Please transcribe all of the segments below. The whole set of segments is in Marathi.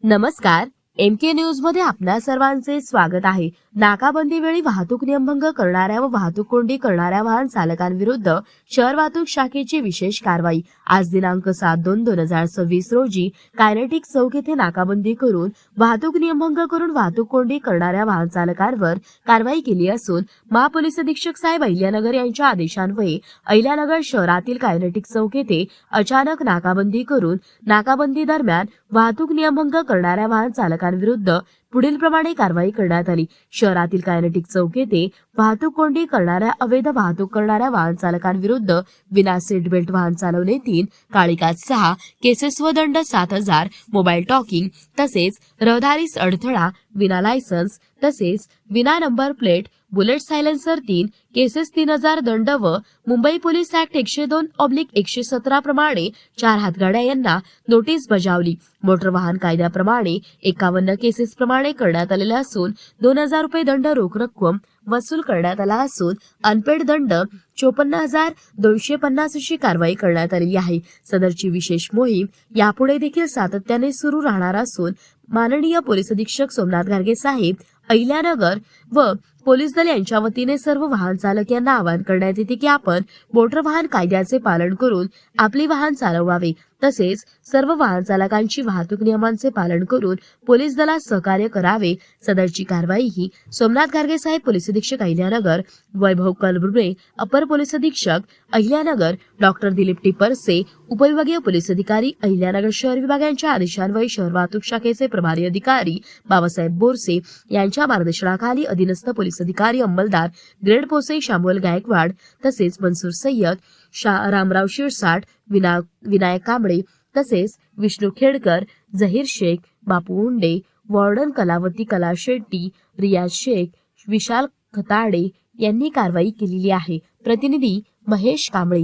नमस्कार, MK न्यूज मध्ये आपणा सर्वांचे स्वागत आहे। नाकाबंदी वेळी वाहतूक नियमभंग करणाऱ्या व वाहतूक कोंडी करणाऱ्या वाहन चालकांविरुद्ध शहर वाहतूक शाखेची विशेष कारवाई। आज दिनांक 7/2/2026 रोजी कायनेटिक चौक येथे नाकाबंदी करून वाहतूक नियमभंग करून वाहतूक कोंडी करणाऱ्या वाहन चालकांवर कारवाई केली असून महापोलीस अधीक्षक साहेब अहिल्यानगर यांच्या आदेशान्वये अहिल्यानगर शहरातील कायनेटिक चौक येथे अचानक नाकाबंदी करून नाकाबंदी दरम्यान वाहतूक नियमभंग करणाऱ्या वाहन चालकांविरुद्ध पुढील प्रमाणे कारवाई करण्यात आली। शहरातील कायनेटिक चौक येथे वाहतूक कोंडी करणाऱ्या अवैध वाहतूक करणाऱ्या वाहन चालकांविरुद्ध विना सीट बेल्ट वाहन चालवणे 3, काळी काच 6, केसेस व दंड 7,000, मोबाईल टॉकिंग तसेच रहदारीस अडथळा, विना लायसन्स तसेच विना number plate, bullet silencer 3, cases 3,000 दंड व मुंबई पोलीस ऍक्ट 102/117 प्रमाणे 4 हातगाड्या यांना नोटीस बजावली। मोटर वाहन कायद्याप्रमाणे 51 केसेस प्रमाणे करण्यात आलेला असून 2,000 रुपये दंड रोख रक्कम वसूल करण्यात आला असून अनपेड दंड 54,250 अशी कारवाई करण्यात आली आहे। सदरची विशेष मोहीम यापुढे देखील सातत्याने सुरू राहणार असून माननीय पोलीस अधीक्षक सोमनाथ गार्गे साहेब अहिल्यानगर व पोलीस दल यांच्या वतीने सर्व वाहन चालक यांना आवाहन करण्यात येते की आपण मोटर वाहन कायद्याचे पालन करून आपली वाहन चालवावे तसेच सर्व वाहन चालकांची वाहतूक नियमांचे पालन करून पोलीस दलास सहकार्य करावे। सदरची कारवाई ही सोमनाथ गार्गे साहेब पोलीस अधीक्षक अहिल्यानगर, वैभव कलबुर्गे अपर पोलीस अधीक्षक अहिल्यानगर, डॉक्टर दिलीप टिपरसे उपविभागीय पोलीस अधिकारी अहिल्यानगर शहर विभाग यांच्या आदेशान्वये शहर वाहतूक शाखेचे प्रभारी अधिकारी बाबासाहेब बोरसे यांच्या मार्गदर्शनाखाली अधीनस्थ पोलीस अधिकारी अंमलदार ग्रेड पोसे शामुल गायकवाड तसेच मनसूर सय्यद, रामराव शिरसाट, विनायक कांबळे तसेच विष्णू खेडकर, जहीर शेख, बापू हुंडे, वॉर्डन कलावती कला शेट्टी, रियाज शेख, विशाल खताडे यांनी कारवाई केलेली आहे। प्रतिनिधी महेश कांबळे।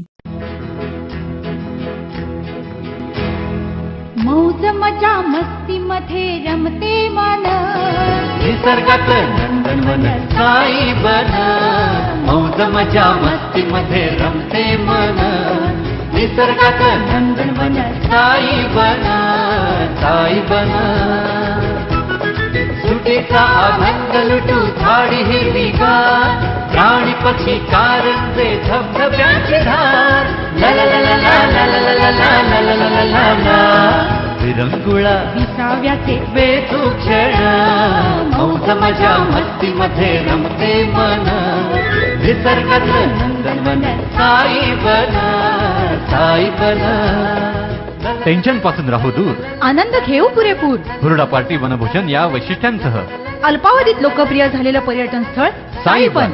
मौज मजा मस्ती मध्ये रमते मन, निसर्गात नंदनवन साई बन। मौज मजा मस्ती मध्ये रमते मन, निसर्गात नंदनवन साई बन, साई बन। सुटीचा आनंद लुटू झाडी हिरवीगार, प्राणी पक्षी कारंजे धबधब्यांची धार, ला ला ला ला ला ला ला ला ला ला ला ला ला ला। विरंगुळा विसाव्याचे वेचू क्षण, मौज मजा मस्ती मध्ये रमते मन, निसर्गात नंदनवन साई बन, साई बन। टेन्शन पासून राहू दूर, आनंद घेऊ पुरेपूर। हुरडा पार्टी वनभूषण या वैशिष्ट्यांसह अल्पावधीत लोकप्रिय झालेलं पर्यटन स्थळ साईबन।